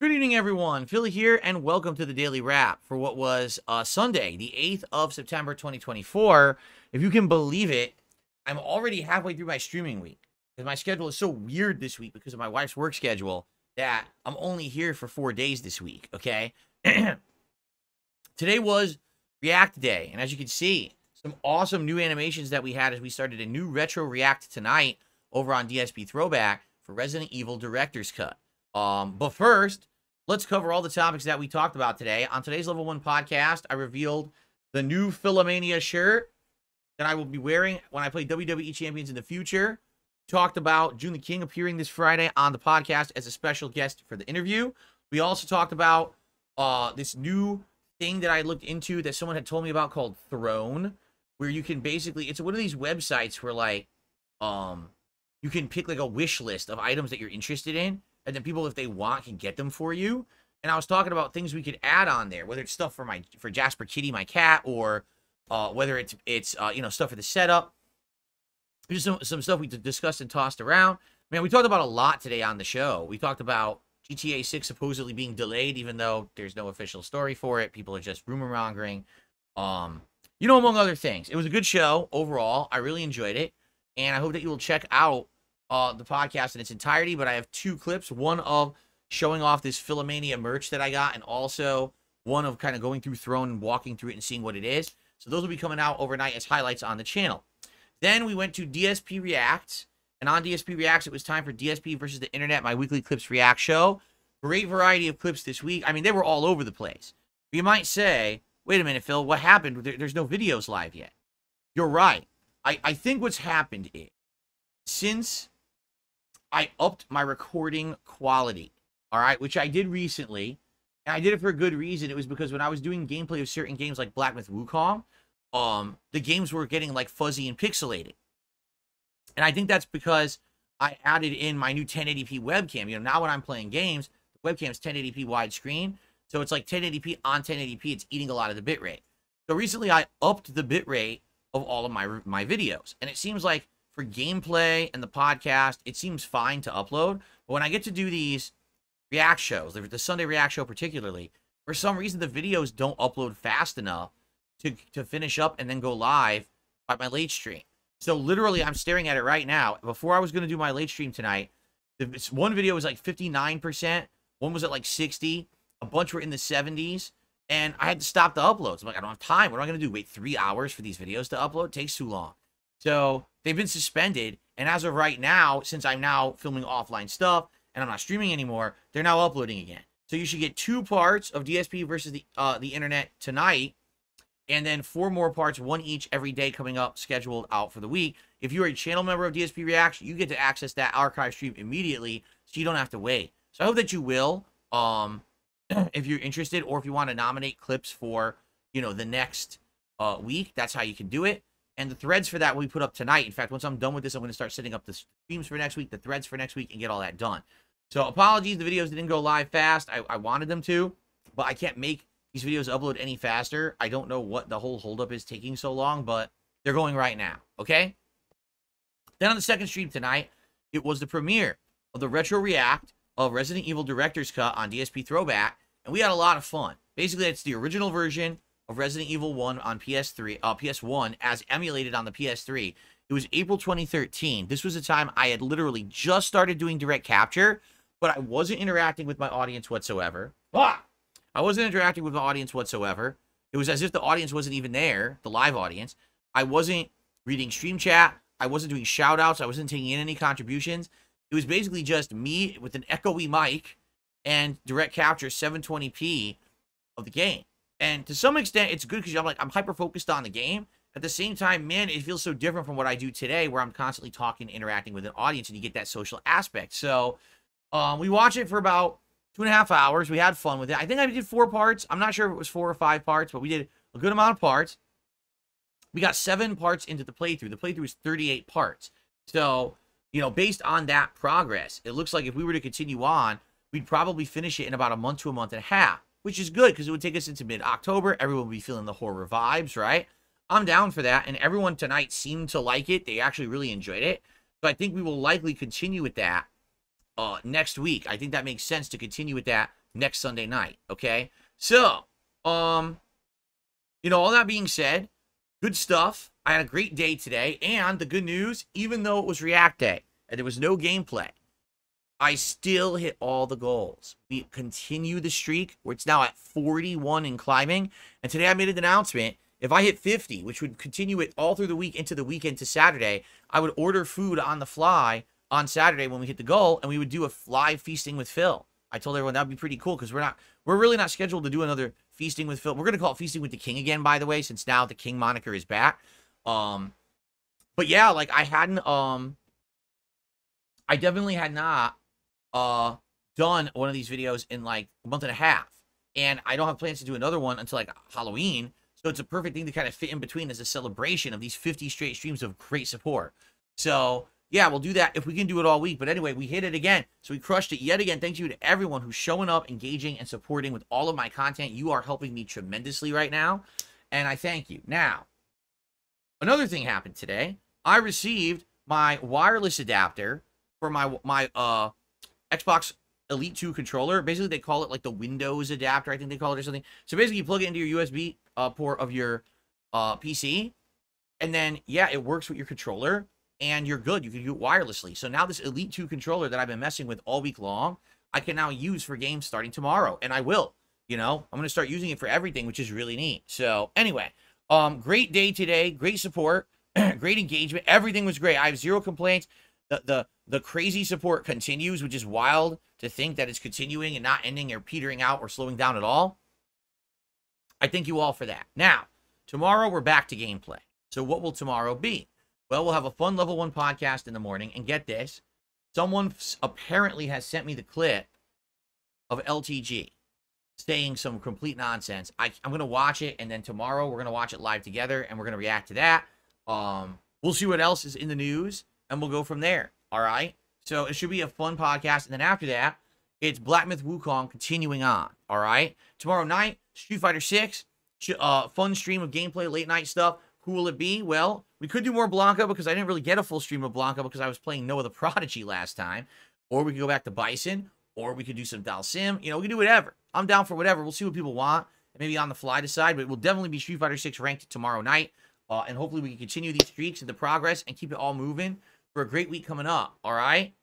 Good evening, everyone. Philly here, and welcome to the Daily Wrap for what was Sunday, the 8th of September, 2024. If you can believe it, I'm already halfway through my streaming week. Because my schedule is so weird this week because of my wife's work schedule that I'm only here for 4 days this week, okay? Today was React Day, and as you can see, some awesome new animations that we had as we started a new Retro React tonight over on DSP Throwback for Resident Evil Director's Cut. But first, let's cover all the topics that we talked about today. On today's Level 1 podcast, I revealed the new PHILAMANIA shirt that I will be wearing when I play WWE Champions in the future. Talked about June the King appearing this Friday on the podcast as a special guest for the interview. We also talked about this new thing that I looked into that someone had told me about called Throne, where you can basically, it's one of these websites where like you can pick like a wish list of items that you're interested in, and then people, if they want, can get them for you. And I was talking about things we could add on there, whether it's stuff for Jasper Kitty, my cat, or whether it's stuff for the setup. Just some stuff we discussed and tossed around. Man, we talked about a lot today on the show. We talked about GTA 6 supposedly being delayed, even though there's no official story for it. People are just rumor mongering. Among other things. It was a good show overall. I really enjoyed it, and I hope that you will check out the podcast in its entirety. But I have two clips, one of showing off this PHILAMANIA merch that I got, and also one of kind of going through Throne and walking through it and seeing what it is. So those will be coming out overnight as highlights on the channel. Then we went to DSP Reacts, and on DSP Reacts, it was time for DSP versus the Internet, my weekly clips react show. Great variety of clips this week. I mean, they were all over the place. But you might say, wait a minute, Phil, what happened? There's no videos live yet. You're right. I think what's happened is, since I upped my recording quality, all right, which I did recently, and I did it for a good reason. It was because when I was doing gameplay of certain games like Black Myth Wukong, the games were getting like fuzzy and pixelated. And I think that's because I added in my new 1080p webcam. Now when I'm playing games, the webcam's 1080p widescreen, so it's like 1080p on 1080p. It's eating a lot of the bitrate. So recently I upped the bitrate of all of my videos, and it seems like for gameplay and the podcast, it seems fine to upload. But when I get to do these react shows, the Sunday react show particularly, for some reason the videos don't upload fast enough to finish up and then go live by my late stream. So literally, I'm staring at it right now. Before I was going to do my late stream tonight, one video was like 59%, one was at like 60, a bunch were in the 70s, and I had to stop the uploads. I'm like, I don't have time. What am I going to do? Wait 3 hours for these videos to upload? It takes too long. So they've been suspended, and as of right now, since I'm now filming offline stuff and I'm not streaming anymore, they're now uploading again. So you should get 2 parts of DSP versus the Internet tonight, and then 4 more parts, 1 each every day coming up, scheduled out for the week. If you're a channel member of DSP Reaction, you get to access that archive stream immediately, so you don't have to wait. So I hope that you will, if you're interested, or if you want to nominate clips for, the next week, that's how you can do it. And the threads for that will be put up tonight. In fact, once I'm done with this, I'm going to start setting up the streams for next week, the threads for next week, and get all that done. So apologies, the videos didn't go live fast. I wanted them to, but I can't make these videos upload any faster. I don't know what the whole holdup is taking so long, but they're going right now, okay? Then on the second stream tonight, it was the premiere of the Retro React of Resident Evil Director's Cut on DSP Throwback, and we had a lot of fun. Basically, it's the original version of Resident Evil 1 on PS1 as emulated on the PS3. It was April 2013. This was a time I had literally just started doing direct capture, but I wasn't interacting with my audience whatsoever. I wasn't interacting with the audience whatsoever. It was as if the audience wasn't even there, the live audience. I wasn't reading stream chat. I wasn't doing shout outs. I wasn't taking in any contributions. It was basically just me with an echoey mic and direct capture 720p of the game. And to some extent, it's good because I'm hyper-focused on the game. At the same time, man, it feels so different from what I do today, where I'm constantly talking, interacting with an audience, and you get that social aspect. So we watched it for about 2.5 hours. We had fun with it. I think I did 4 parts. I'm not sure if it was 4 or 5 parts, but we did a good amount of parts. We got 7 parts into the playthrough. The playthrough is 38 parts. So, based on that progress, it looks like if we were to continue on, we'd probably finish it in about a month to a month and a half, which is good because it would take us into mid-October. Everyone would be feeling the horror vibes, right? I'm down for that, and everyone tonight seemed to like it. They actually really enjoyed it. So I think we will likely continue with that next week. I think that makes sense to continue with that next Sunday night, okay? So, you know, all that being said, good stuff. I had a great day today, and the good news, even though it was React Day and there was no gameplay, I still hit all the goals. We continue the streak, where it's now at 41 and climbing, and today I made an announcement. If I hit 50, which would continue it all through the week into the weekend to Saturday, I would order food on the fly on Saturday when we hit the goal, and we would do a live feasting with Phil. I told everyone that would be pretty cool because we're really not scheduled to do another feasting with Phil. We're gonna call it feasting with the King again, by the way, since now the King moniker is back. But yeah, like I definitely had not done one of these videos in like a month and a half, and I don't have plans to do another one until like Halloween. So it's a perfect thing to kind of fit in between as a celebration of these 50 straight streams of great support. So yeah, we'll do that if we can do it all week. But anyway, we hit it again. So we crushed it yet again. Thank you to everyone who's showing up, engaging, and supporting with all of my content. You are helping me tremendously right now, and I thank you. Now, another thing happened today. I received my wireless adapter for my Xbox Elite 2 controller. Basically, they call it like the Windows adapter, I think they call it, or something. So basically, you plug it into your USB port of your PC, and then, yeah, it works with your controller, and you're good. You can do it wirelessly. So now this Elite 2 controller that I've been messing with all week long, I can now use for games starting tomorrow, and I will. You know, I'm going to start using it for everything, which is really neat. So anyway, great day today, great support, great engagement. Everything was great. I have zero complaints. The crazy support continues, which is wild to think that it's continuing and not ending or petering out or slowing down at all. I thank you all for that. Now, tomorrow we're back to gameplay. So what will tomorrow be? Well, we'll have a fun level 1 podcast in the morning, and get this, someone apparently has sent me the clip of LTG saying some complete nonsense. I'm going to watch it, and then tomorrow we're going to watch it live together, and we're going to react to that. We'll see what else is in the news, and we'll go from there. All right? So it should be a fun podcast, and then after that, it's Black Myth Wukong continuing on. All right? Tomorrow night, Street Fighter 6, fun stream of gameplay, late night stuff. Who will it be? Well, we could do more Blanca because I didn't really get a full stream of Blanca because I was playing Noah the Prodigy last time. Or we could go back to Bison, or we could do some Dalsim. You know, we can do whatever. I'm down for whatever. We'll see what people want, and maybe on the fly decide, but it will definitely be Street Fighter 6 ranked tomorrow night. And hopefully we can continue these streaks and the progress and keep it all moving for a great week coming up. All right?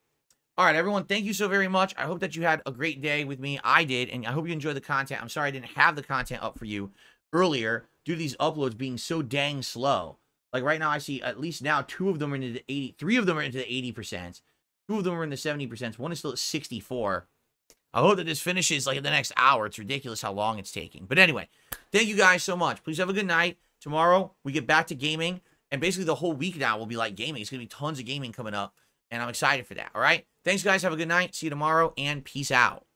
All right, everyone, thank you so very much. I hope that you had a great day with me. I did, and I hope you enjoyed the content. I'm sorry I didn't have the content up for you earlier due to these uploads being so dang slow. Like right now, I see at least now 2 of them are into the 80. 3 of them are into the 80%. 2 of them are in the 70%. One is still at 64. I hope that this finishes like in the next hour. It's ridiculous how long it's taking. But anyway, thank you guys so much. Please have a good night. Tomorrow, we get back to gaming. And basically, the whole week now will be like gaming. It's going to be tons of gaming coming up. And I'm excited for that. All right? Thanks, guys. Have a good night. See you tomorrow. And peace out.